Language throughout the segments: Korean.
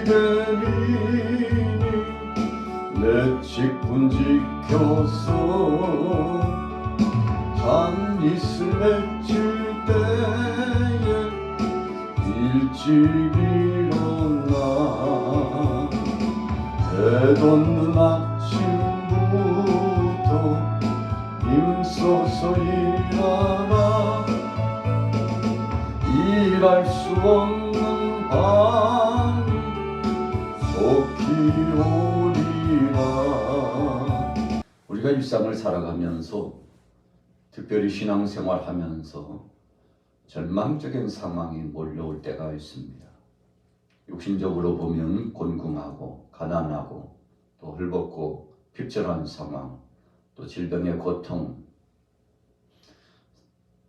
되리니 내 직분 지켜서 잔이슬 맺힐 때에 일찍 일어나 해돋는 아침부터 힘써서 일하라 일할 수 없는 밤이 속히 오리라. 우리가 일상을 살아가면서 특별히 신앙생활하면서 절망적인 상황이 몰려올 때가 있습니다. 육신적으로 보면 곤궁하고 가난하고 또 헐벗고 핍절한 상황, 또 질병의 고통,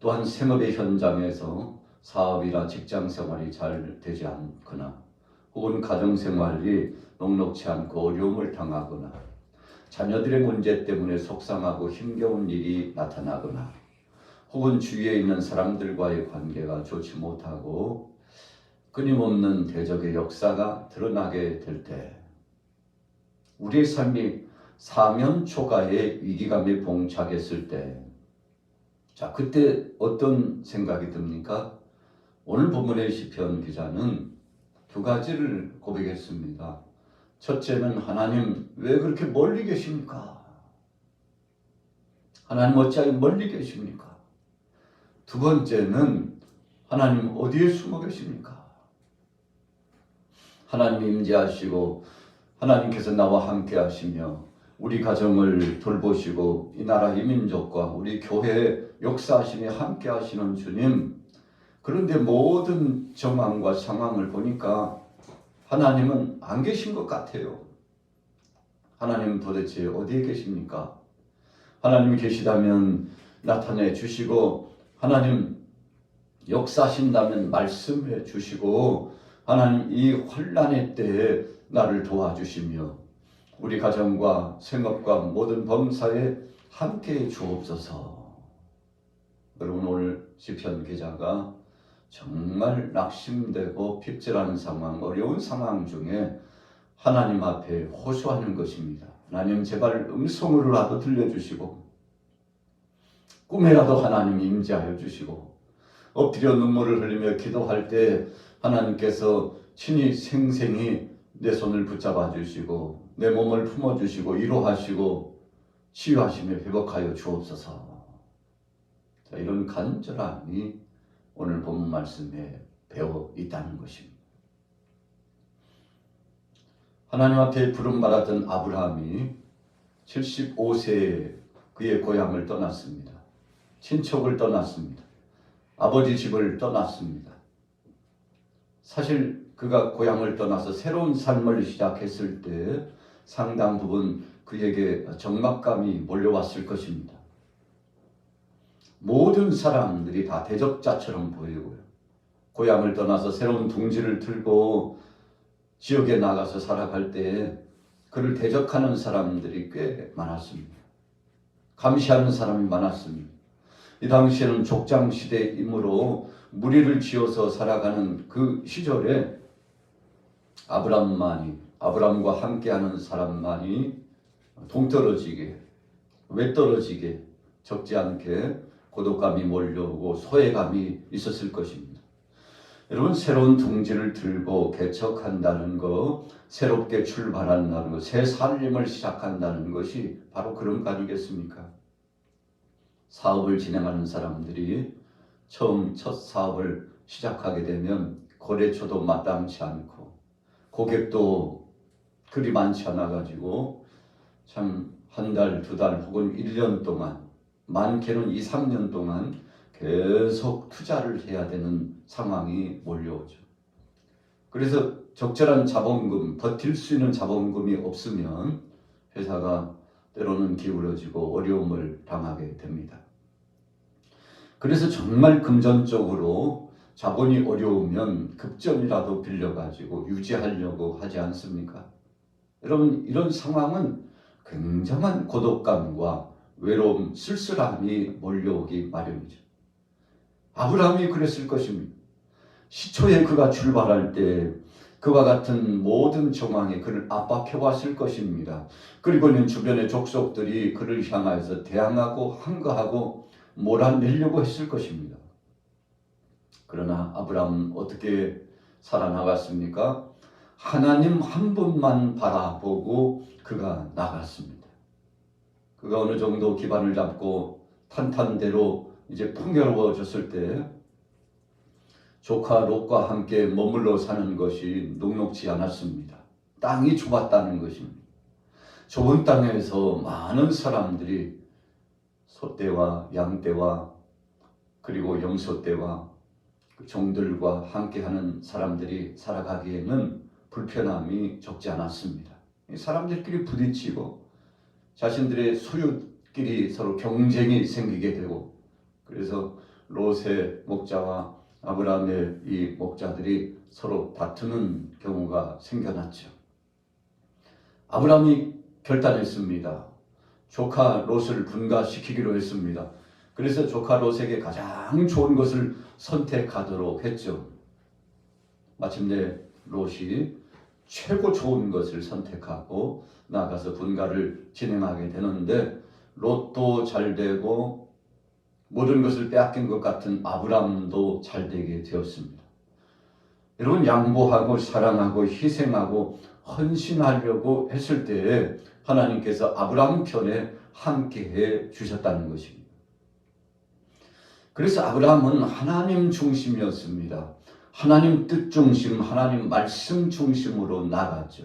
또한 생업의 현장에서 사업이나 직장생활이 잘 되지 않거나 혹은 가정생활이 녹록치 않고 어려움을 당하거나 자녀들의 문제 때문에 속상하고 힘겨운 일이 나타나거나 혹은 주위에 있는 사람들과의 관계가 좋지 못하고 끊임없는 대적의 역사가 드러나게 될 때 우리의 삶이 사면 초가의 위기감에 봉착했을 때 자, 그때 어떤 생각이 듭니까? 오늘 본문의 시편 기자는 두 가지를 고백했습니다. 첫째는 하나님 왜 그렇게 멀리 계십니까? 하나님 어찌하여 멀리 계십니까? 두 번째는 하나님 어디에 숨어 계십니까? 하나님 임재하시고 하나님께서 나와 함께 하시며 우리 가정을 돌보시고 이 나라 이 민족과 우리 교회에 역사하시며 함께 하시는 주님, 그런데 모든 정황과 상황을 보니까 하나님은 안 계신 것 같아요. 하나님 도대체 어디에 계십니까? 하나님이 계시다면 나타내 주시고 하나님 역사하신다면 말씀해 주시고 하나님 이 혼란의 때에 나를 도와주시며 우리 가정과 생업과 모든 범사에 함께해 주옵소서. 여러분, 오늘 시편 기자가 정말 낙심되고 핍절한 상황, 어려운 상황 중에 하나님 앞에 호소하는 것입니다. 하나님 제발 음성으로라도 들려주시고 꿈에라도 하나님 임재하여 주시고 엎드려 눈물을 흘리며 기도할 때 하나님께서 친히 생생히 내 손을 붙잡아 주시고 내 몸을 품어주시고 위로하시고 치유하시며 회복하여 주옵소서. 자, 이런 간절함이 오늘 본문 말씀에 배어 있다는 것입니다. 하나님 앞에 부름받았던 아브라함이 75세에 그의 고향을 떠났습니다. 친척을 떠났습니다. 아버지 집을 떠났습니다. 사실 그가 고향을 떠나서 새로운 삶을 시작했을 때 상당 부분 그에게 적막감이 몰려왔을 것입니다. 모든 사람들이 다 대적자처럼 보이고요. 고향을 떠나서 새로운 둥지를 들고 지역에 나가서 살아갈 때 그를 대적하는 사람들이 꽤 많았습니다. 감시하는 사람이 많았습니다. 이 당시에는 족장시대이므로 무리를 지어서 살아가는 그 시절에 아브람과 함께하는 사람만이 동떨어지게, 외떨어지게, 적지 않게 고독감이 몰려오고 소외감이 있었을 것입니다. 여러분, 새로운 둥지를 들고 개척한다는 것, 새롭게 출발한다는 것, 새 살림을 시작한다는 것이 바로 그런 거 아니겠습니까? 사업을 진행하는 사람들이 처음 첫 사업을 시작하게 되면 거래처도 마땅치 않고 고객도 그리 많지 않아 가지고 참 한 달, 두 달 혹은 1년 동안, 많게는 2, 3년 동안 계속 투자를 해야 되는 상황이 몰려오죠. 그래서 적절한 자본금, 버틸 수 있는 자본금이 없으면 회사가 때로는 기울어지고 어려움을 당하게 됩니다. 그래서 정말 금전적으로 자본이 어려우면 급전이라도 빌려가지고 유지하려고 하지 않습니까? 여러분, 이런 상황은 굉장한 고독감과 외로움, 쓸쓸함이 몰려오기 마련이죠. 아브라함이 그랬을 것입니다. 시초에 그가 출발할 때 그와 같은 모든 정황에 그를 압박해 왔을 것입니다. 그리고는 주변의 족속들이 그를 향하여서 대항하고 항거하고 몰아내려고 했을 것입니다. 그러나 아브라함은 어떻게 살아나갔습니까? 하나님 한 분만 바라보고 그가 나갔습니다. 그가 어느 정도 기반을 잡고 탄탄대로 이제 풍요로워졌을 때 조카 롯과 함께 머물러 사는 것이 녹록지 않았습니다. 땅이 좁았다는 것입니다. 좁은 땅에서 많은 사람들이 소떼와 양떼와 그리고 염소떼와 종들과 함께하는 사람들이 살아가기에는 불편함이 적지 않았습니다. 사람들끼리 부딪히고 자신들의 소유끼리 서로 경쟁이 생기게 되고, 그래서 롯의 목자와 아브라함의 이 목자들이 서로 다투는 경우가 생겨났죠. 아브라함이 결단했습니다. 조카 롯을 분가시키기로 했습니다. 그래서 조카 롯에게 가장 좋은 것을 선택하도록 했죠. 마침내 롯이 최고 좋은 것을 선택하고 나가서 분가를 진행하게 되는데, 롯도 잘 되고 모든 것을 빼앗긴 것 같은 아브라함도 잘 되게 되었습니다. 여러분, 양보하고 사랑하고 희생하고 헌신하려고 했을 때에 하나님께서 아브라함 편에 함께해 주셨다는 것입니다. 그래서 아브라함은 하나님 중심이었습니다. 하나님 뜻 중심, 하나님 말씀 중심으로 나갔죠.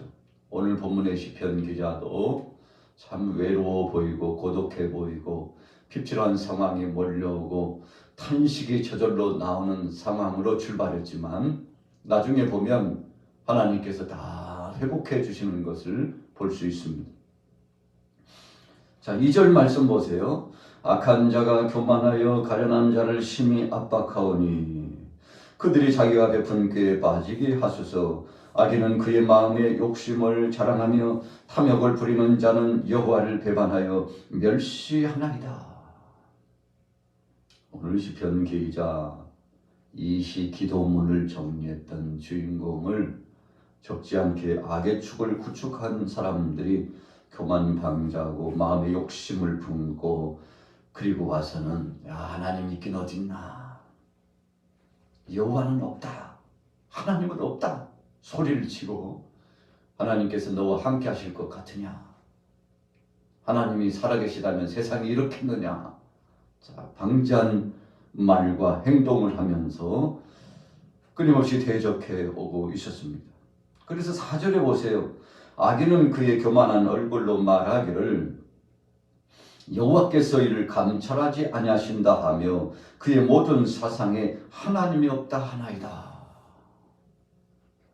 오늘 본문의 시편 기자도 참 외로워 보이고 고독해 보이고 핍절한 상황이 몰려오고 탄식이 저절로 나오는 상황으로 출발했지만 나중에 보면 하나님께서 다 회복해 주시는 것을 볼 수 있습니다. 자, 2절 말씀 보세요. 악한 자가 교만하여 가련한 자를 심히 압박하오니 그들이 자기가 베푼 꾀에 빠지게 하소서. 악인은 그의 마음에 욕심을 자랑하며 탐욕을 부리는 자는 여호와를 배반하여 멸시하나이다. 오늘 시편 기자 이 시 기도문을 정리했던 주인공을 적지 않게 악의 축을 구축한 사람들이 교만방자하고 마음의 욕심을 품고, 그리고 와서는 하나님 있긴 어딨나, 여호와는 없다, 하나님은 없다 소리를 치고, 하나님께서 너와 함께 하실 것 같으냐, 하나님이 살아계시다면 세상이 이렇겠느냐, 자, 방자한 말과 행동을 하면서 끊임없이 대적해 오고 있었습니다. 그래서 4절에 보세요. 악인은 그의 교만한 얼굴로 말하기를 여호와께서 이를 감찰하지 아니하신다 하며 그의 모든 사상에 하나님이 없다 하나이다.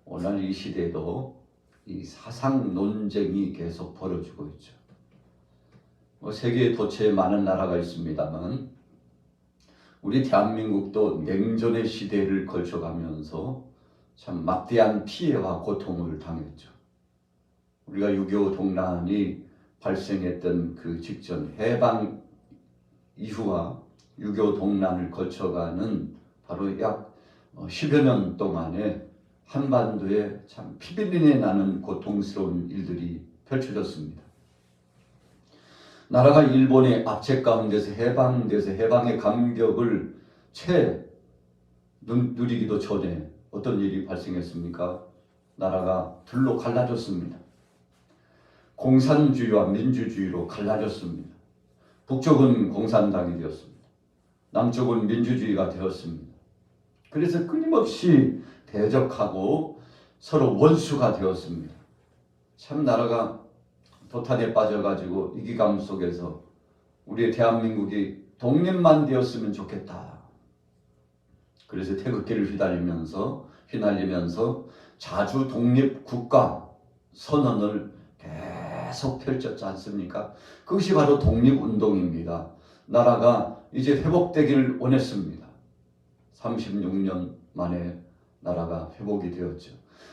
오늘 이 시대에도 이 사상 논쟁이 계속 벌어지고 있죠. 세계에 도처에 많은 나라가 있습니다만 우리 대한민국도 냉전의 시대를 거쳐가면서 참 막대한 피해와 고통을 당했죠. 우리가 6.25 동란이 발생했던 그 직전 해방 이후와 6.25 동란을 거쳐가는 바로 약 10여 년 동안에 한반도에 참 피비린내 나는 고통스러운 일들이 펼쳐졌습니다. 나라가 일본의 압제 가운데서 해방돼서 해방의 감격을 채 누리기도 전에 어떤 일이 발생했습니까? 나라가 둘로 갈라졌습니다. 공산주의와 민주주의로 갈라졌습니다. 북쪽은 공산당이 되었습니다. 남쪽은 민주주의가 되었습니다. 그래서 끊임없이 대적하고 서로 원수가 되었습니다. 참 나라가 도탄에 빠져가지고 이기감 속에서 우리의 대한민국이 독립만 되었으면 좋겠다. 그래서 태극기를 휘날리면서 자주 독립국가 선언을 계속 펼쳤지 않습니까? 그것이 바로 독립운동입니다. 나라가 이제 회복되기를 원했습니다. 36년 만에 나라가 회복이 되었죠.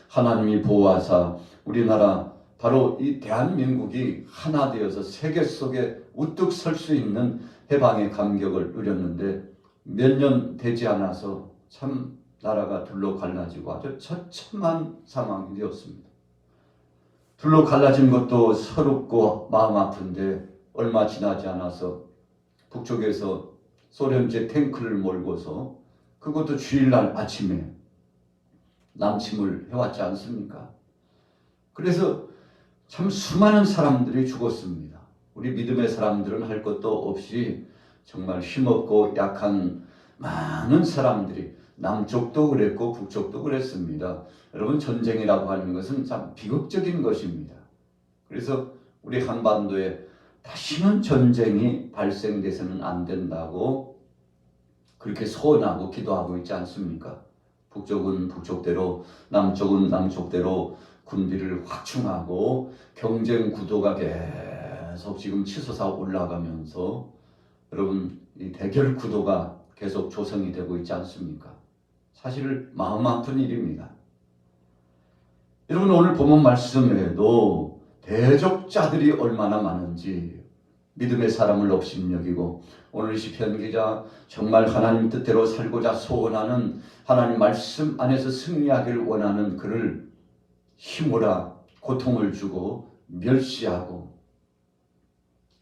하나님이 보호하사 우리나라 바로 이 대한민국이 하나 되어서 세계 속에 우뚝 설 수 있는 해방의 감격을 누렸는데 몇 년 되지 않아서 참 나라가 둘로 갈라지고 아주 처참한 상황이 되었습니다. 둘로 갈라진 것도 서럽고 마음 아픈데 얼마 지나지 않아서 북쪽에서 소련제 탱크를 몰고서 그것도 주일날 아침에 남침을 해왔지 않습니까? 그래서 참 수많은 사람들이 죽었습니다. 우리 믿음의 사람들은 할 것도 없이 정말 힘없고 약한 많은 사람들이 남쪽도 그랬고 북쪽도 그랬습니다. 여러분, 전쟁이라고 하는 것은 참 비극적인 것입니다. 그래서 우리 한반도에 다시는 전쟁이 발생돼서는 안 된다고 그렇게 소원하고 기도하고 있지 않습니까? 북쪽은 북쪽대로, 남쪽은 남쪽대로 군비를 확충하고 경쟁 구도가 계속 지금 치솟아 올라가면서 여러분, 이 대결 구도가 계속 조성이 되고 있지 않습니까? 사실 마음 아픈 일입니다. 여러분, 오늘 본문 말씀에도 대적자들이 얼마나 많은지 믿음의 사람을 업신여기고 오늘 시편 기자 정말 하나님 뜻대로 살고자 소원하는 하나님 말씀 안에서 승리하기를 원하는 그를 힘으로 고통을 주고 멸시하고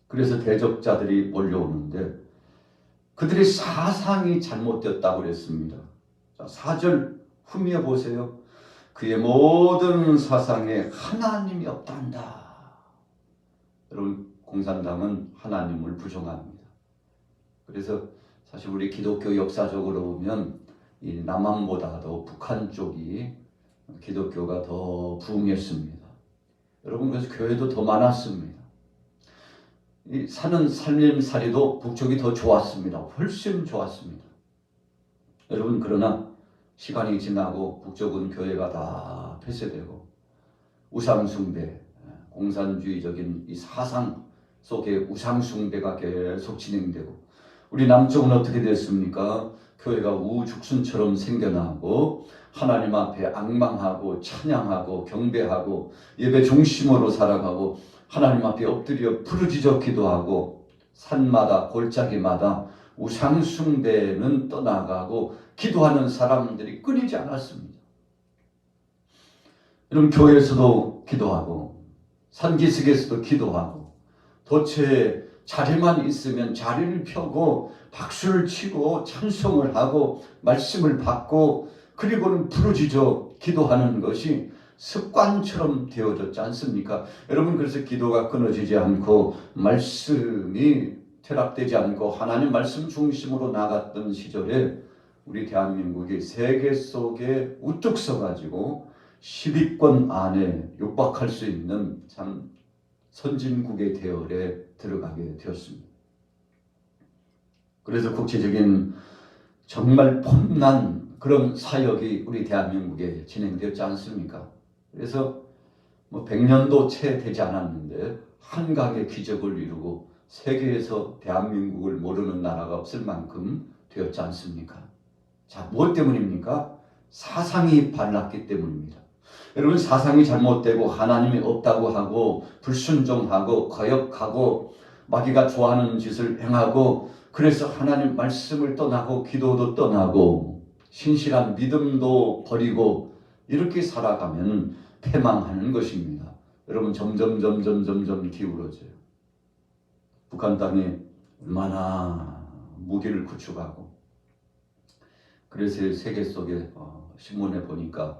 그래서 대적자들이 몰려오는데 그들의 사상이 잘못되었다고 그랬습니다. 자, 4절 후미어 보세요. 그의 모든 사상에 하나님이 없단다. 여러분, 공산당은 하나님을 부정합니다. 그래서 사실 우리 기독교 역사적으로 보면 이 남한보다도 북한 쪽이 기독교가 더 부흥했습니다. 여러분, 그래서 교회도 더 많았습니다. 이 사는 살림살이도 북쪽이 더 좋았습니다. 훨씬 좋았습니다. 여러분, 그러나 시간이 지나고 북쪽은 교회가 다 폐쇄되고 우상숭배, 공산주의적인 이 사상 속에 우상숭배가 계속 진행되고 우리 남쪽은 어떻게 됐습니까? 교회가 우죽순처럼 생겨나고 하나님 앞에 앙망하고 찬양하고 경배하고 예배 중심으로 살아가고 하나님 앞에 엎드려 부르짖어 기도하고 산마다 골짜기마다 우상숭배는 떠나가고 기도하는 사람들이 끊이지 않았습니다. 여러분, 교회에서도 기도하고 산기슭에서도 기도하고 도처에 자리만 있으면 자리를 펴고 박수를 치고 찬송을 하고 말씀을 받고 그리고는 부르짖어 기도하는 것이 습관처럼 되어졌지 않습니까? 여러분, 그래서 기도가 끊어지지 않고 말씀이 퇴락되지 않고 하나님 말씀 중심으로 나갔던 시절에 우리 대한민국이 세계 속에 우뚝 서가지고 10위권 안에 육박할 수 있는 참 선진국의 대열에 들어가게 되었습니다. 그래서 국제적인 정말 폼난 그런 사역이 우리 대한민국에 진행되었지 않습니까? 그래서 100년도 채 되지 않았는데 한강의 기적을 이루고 세계에서 대한민국을 모르는 나라가 없을 만큼 되었지 않습니까? 자, 무엇 때문입니까? 사상이 발랐기 때문입니다. 여러분, 사상이 잘못되고 하나님이 없다고 하고 불순종하고 거역하고 마귀가 좋아하는 짓을 행하고 그래서 하나님 말씀을 떠나고 기도도 떠나고 신실한 믿음도 버리고 이렇게 살아가면 패망하는 것입니다. 여러분, 점점 기울어져요. 북한 땅에 얼마나 무기를 구축하고 그래서 세계 속에 신문에 보니까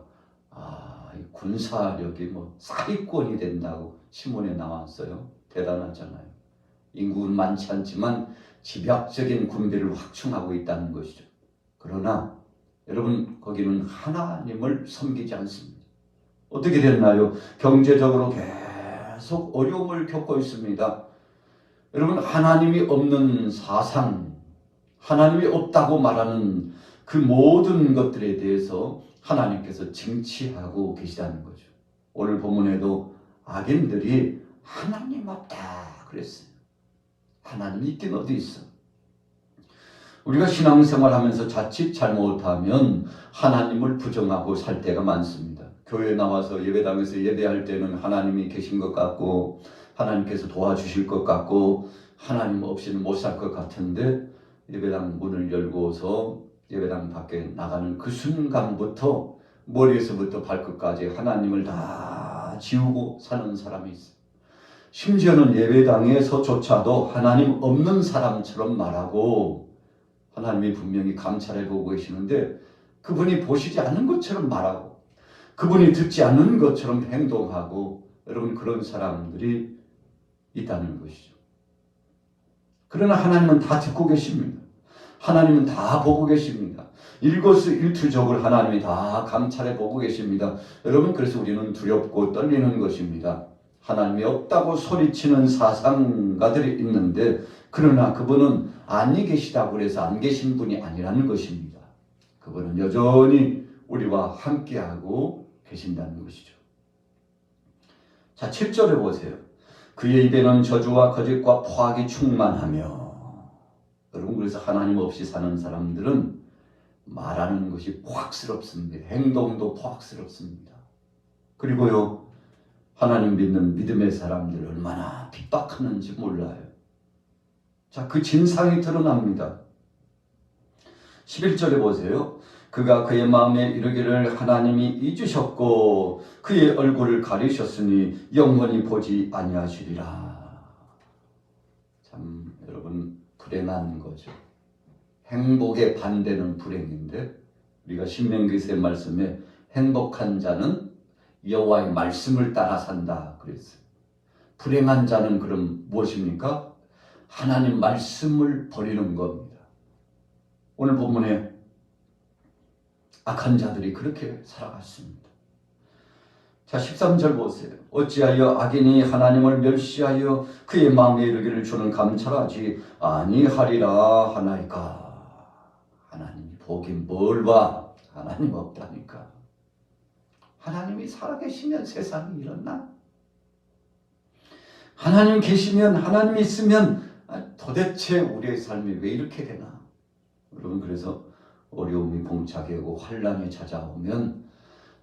군사력이 사위권이 된다고 신문에 나왔어요. 대단하잖아요. 인구는 많지 않지만 집약적인 군비를 확충하고 있다는 것이죠. 그러나 여러분, 거기는 하나님을 섬기지 않습니다. 어떻게 됐나요? 경제적으로 계속 어려움을 겪고 있습니다. 여러분, 하나님이 없는 사상, 하나님이 없다고 말하는 그 모든 것들에 대해서 하나님께서 징치하고 계시다는 거죠. 오늘 본문에도 악인들이 하나님 없다 그랬어요. 하나님 있긴 어디 있어? 우리가 신앙생활하면서 자칫 잘못하면 하나님을 부정하고 살 때가 많습니다. 교회에 나와서 예배당에서 예배할 때는 하나님이 계신 것 같고 하나님께서 도와주실 것 같고 하나님 없이는 못 살 것 같은데 예배당 문을 열고서 예배당 밖에 나가는 그 순간부터 머리에서부터 발끝까지 하나님을 다 지우고 사는 사람이 있어요. 심지어는 예배당에서조차도 하나님 없는 사람처럼 말하고 하나님이 분명히 감찰해 보고 계시는데 그분이 보시지 않는 것처럼 말하고 그분이 듣지 않는 것처럼 행동하고 여러분 그런 사람들이 있다는 것이죠. 그러나 하나님은 다 듣고 계십니다. 하나님은 다 보고 계십니다. 일거수일투족을 하나님이 다 감찰해 보고 계십니다. 여러분 그래서 우리는 두렵고 떨리는 것입니다. 하나님이 없다고 소리치는 사상가들이 있는데 그러나 그분은 안이 계시다고 해서 안 계신 분이 아니라는 것입니다. 그분은 여전히 우리와 함께하고 계신다는 것이죠. 자, 7절에 보세요. 그의 입에는 저주와 거짓과 포악이 충만하며 여러분 그래서 하나님 없이 사는 사람들은 말하는 것이 포악스럽습니다. 행동도 포악스럽습니다. 그리고요 하나님 믿는 믿음의 사람들 얼마나 핍박하는지 몰라요. 자, 그 진상이 드러납니다. 11절에 보세요. 그가 그의 마음에 이르기를 하나님이 잊으셨고 그의 얼굴을 가리셨으니 영원히 보지 아니하시리라. 참 여러분 불행한 거죠. 행복의 반대는 불행인데 우리가 신명기서의 말씀에 행복한 자는 여호와의 말씀을 따라 산다 그랬어요. 불행한 자는 그럼 무엇입니까? 하나님 말씀을 버리는 겁니다. 오늘 본문에 악한 자들이 그렇게 살아갔습니다. 자, 13절 보세요. 어찌하여 악인이 하나님을 멸시하여 그의 마음에 이르기를 주는 감찰하지 아니하리라 하나이까. 하나님이 보긴 뭘 봐. 하나님 없다니까. 하나님이 살아계시면 세상이 이렇나? 하나님 계시면 하나님 있으면 도대체 우리의 삶이 왜 이렇게 되나? 여러분 그래서 어려움이 봉착해 오고 환란이 찾아오면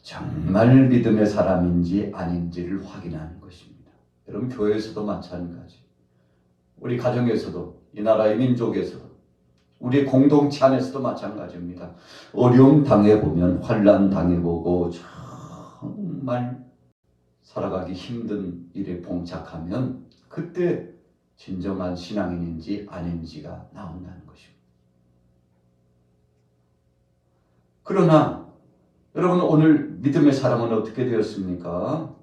정말 믿음의 사람인지 아닌지를 확인하는 것입니다. 여러분 교회에서도 마찬가지. 우리 가정에서도 이 나라의 민족에서도 우리 공동체 안에서도 마찬가지입니다. 어려움 당해보면 환란 당해보고 정말 살아가기 힘든 일에 봉착하면 그때 진정한 신앙인인지 아닌지가 나온다는 것입니다. 그러나 여러분 오늘 믿음의 사람은 어떻게 되었습니까?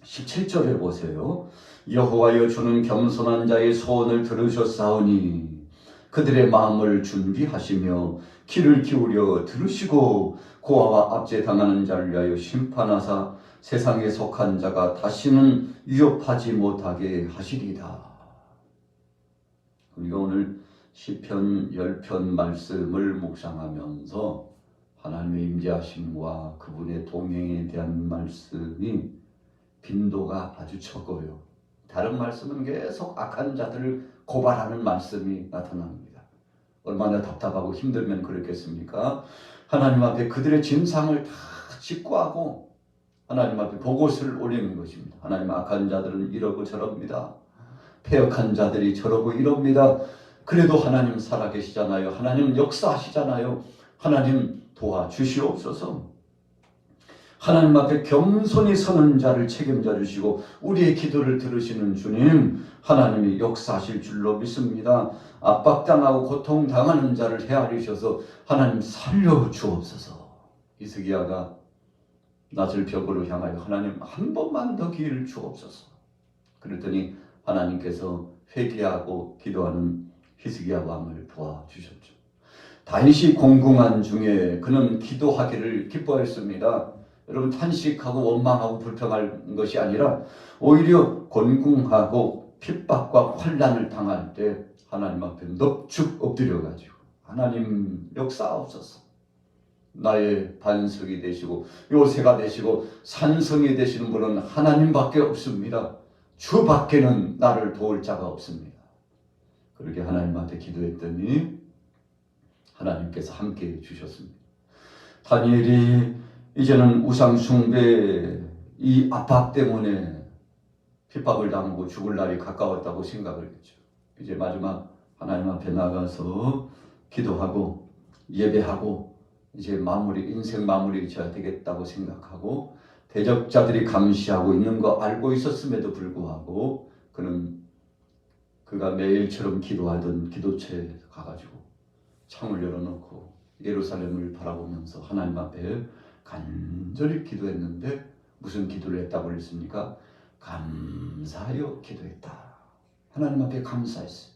17절에 보세요. 여호와여 주는 겸손한 자의 소원을 들으셨사오니 그들의 마음을 준비하시며 귀를 기울여 들으시고 고아와 압제당하는 자를 위하여 심판하사 세상에 속한 자가 다시는 위협하지 못하게 하시리이다. 우리가 오늘 시편 10편 말씀을 묵상하면서 하나님의 임재하심과 그분의 동행에 대한 말씀이 빈도가 아주 적어요. 다른 말씀은 계속 악한 자들을 고발하는 말씀이 나타납니다. 얼마나 답답하고 힘들면 그렇겠습니까? 하나님 앞에 그들의 진상을 다 직구하고 하나님 앞에 보고서를 올리는 것입니다. 하나님 악한 자들은 이러고 저럽니다. 패역한 자들이 저러고 이럽니다. 그래도 하나님 살아계시잖아요. 하나님 역사하시잖아요. 하나님 도와주시옵소서. 하나님 앞에 겸손히 서는 자를 책임져 주시고 우리의 기도를 들으시는 주님 하나님이 역사하실 줄로 믿습니다. 압박당하고 고통당하는 자를 헤아리셔서 하나님 살려주옵소서. 히스기야가 낯을 벽으로 향하여 하나님 한 번만 더 기회를 주옵소서. 그랬더니 하나님께서 회개하고 기도하는 히스기야 왕을 도와주셨죠. 다윗이 공궁한 중에 그는 기도하기를 기뻐했습니다. 여러분 탄식하고 원망하고 불평할 것이 아니라 오히려 곤궁하고 핍박과 환난을 당할 때 하나님 앞에 넙죽 엎드려가지고 하나님 역사하옵소서. 나의 반석이 되시고 요새가 되시고 산성이 되시는 분은 하나님밖에 없습니다. 주밖에는 나를 도울 자가 없습니다. 그렇게 하나님 앞에 기도했더니 하나님께서 함께해 주셨습니다. 다니엘이 이제는 우상 숭배 이 압박 때문에 핍박을 당하고 죽을 날이 가까웠다고 생각을 했죠. 이제 마지막 하나님 앞에 나가서 기도하고 예배하고 이제 인생 마무리 져야 되겠다고 생각하고 대적자들이 감시하고 있는 거 알고 있었음에도 불구하고 그가 매일처럼 기도하던 기도처에 가가지고 창을 열어놓고 예루살렘을 바라보면서 하나님 앞에 간절히 기도했는데 무슨 기도를 했다고 그랬습니까? 감사하여 기도했다. 하나님 앞에 감사했어요.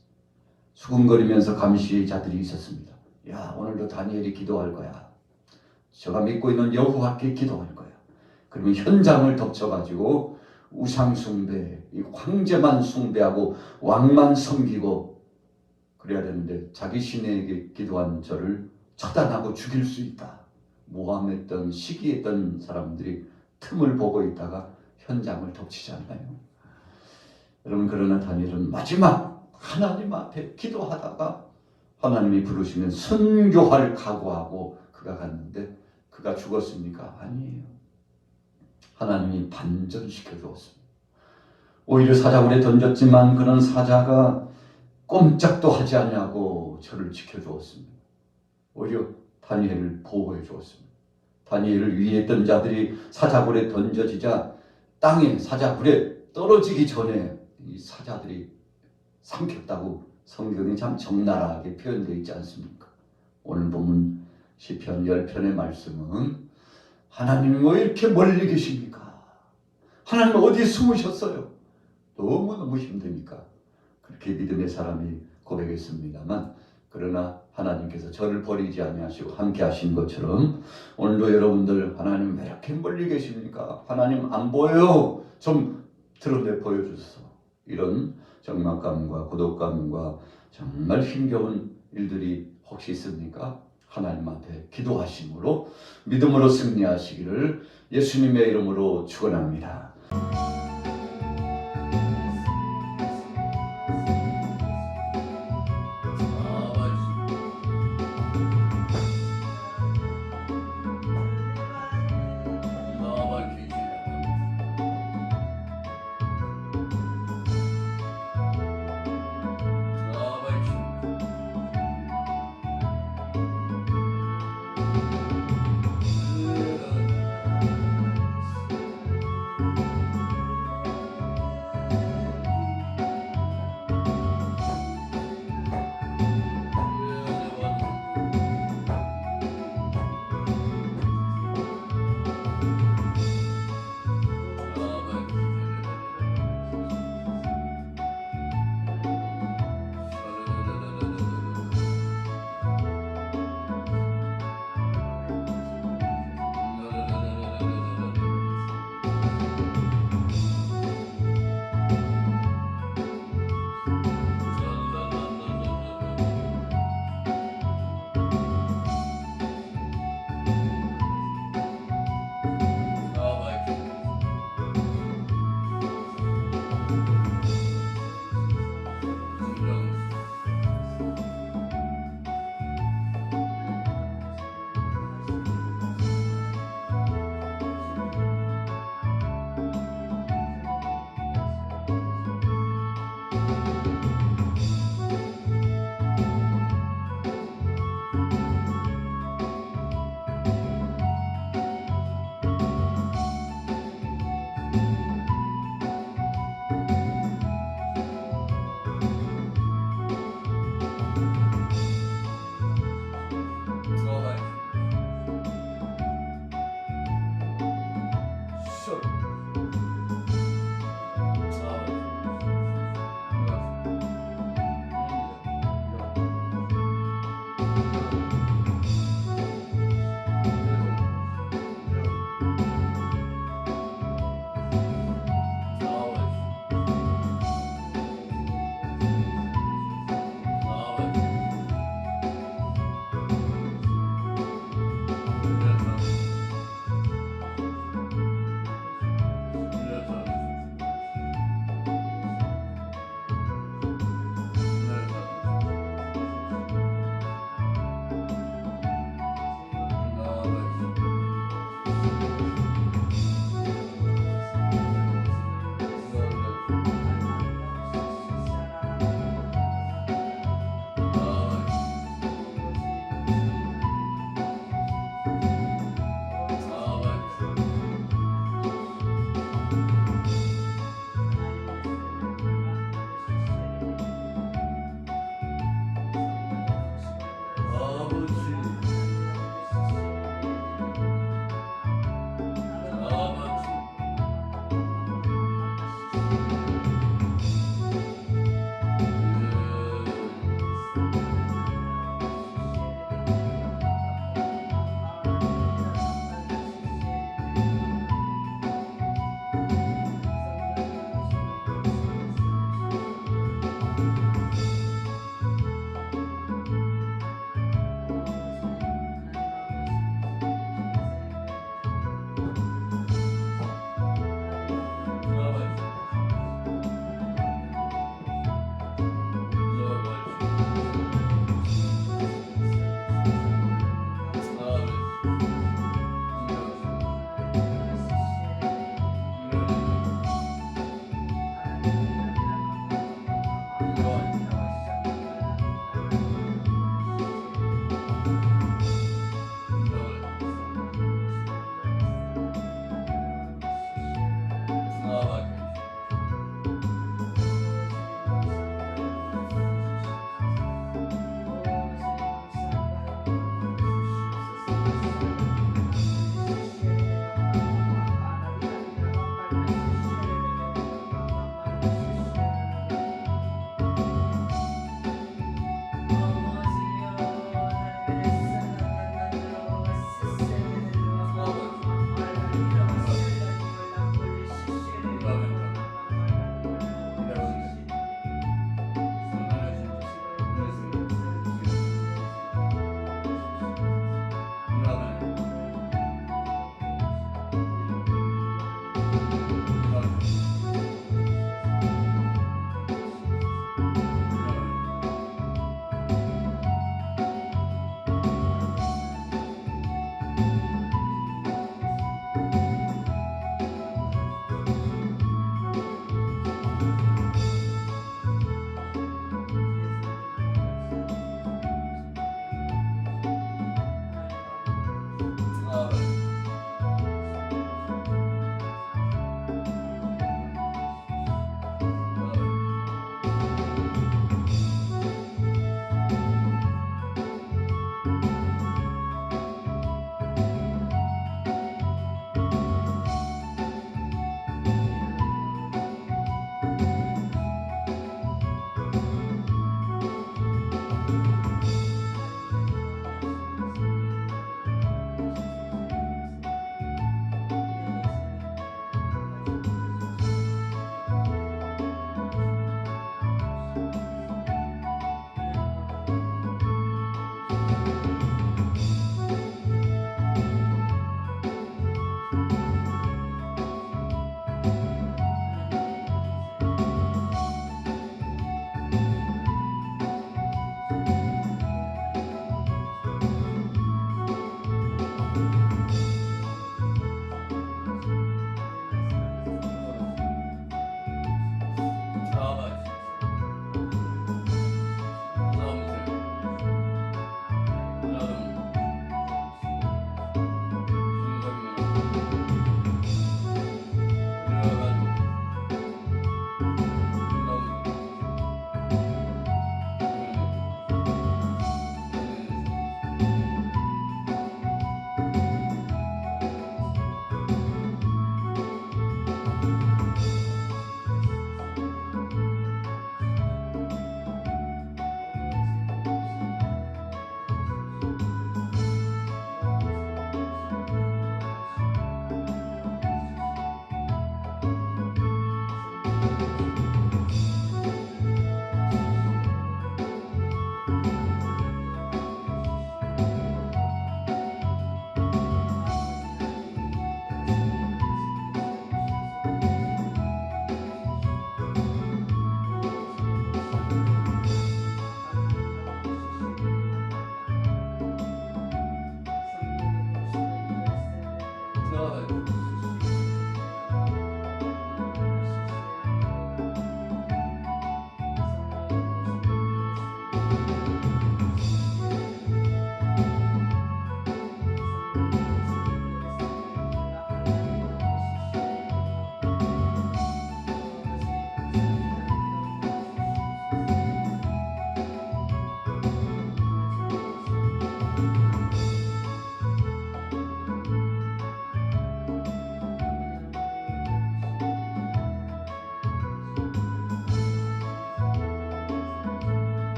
수군거리면서 감시자들이 있었습니다. 야, 오늘도 다니엘이 기도할 거야. 제가 믿고 있는 여호와께 기도할 거야. 그러면 현장을 덮쳐가지고 우상 숭배, 이 황제만 숭배하고 왕만 섬기고 그래야 되는데 자기 신에게 기도한 저를 처단하고 죽일 수 있다. 모함했던 시기했던 사람들이 틈을 보고 있다가 현장을 덮치잖아요. 여러분, 그러나 다니엘은 마지막 하나님 앞에 기도하다가 하나님이 부르시면 선교할 각오하고 그가 갔는데 그가 죽었습니까? 아니에요. 하나님이 반전시켜 주었습니다. 오히려 사자굴에 던졌지만 그런 사자가 꼼짝도 하지 않냐고 저를 지켜주었습니다. 오히려 다니엘을 보호해 주었습니다. 다니엘을 위했던 자들이 사자굴에 던져지자 땅에 사자굴에 떨어지기 전에 이 사자들이 삼켰다고 성경이 참 적나라하게 표현되어 있지 않습니까? 오늘 보면 시편 10편의 말씀은 하나님 왜 이렇게 멀리 계십니까? 하나님 어디에 숨으셨어요? 너무너무 힘드니까 그렇게 믿음의 사람이 고백했습니다만 그러나 하나님께서 저를 버리지 아니하시고 함께 하신 것처럼 오늘도 여러분들 하나님 왜 이렇게 멀리 계십니까? 하나님 안 보여요. 좀 드러내 보여주소서. 이런 적막감과 고독감과 정말 힘겨운 일들이 혹시 있습니까? 하나님 앞에 기도하심으로 믿음으로 승리하시기를 예수님의 이름으로 축원합니다.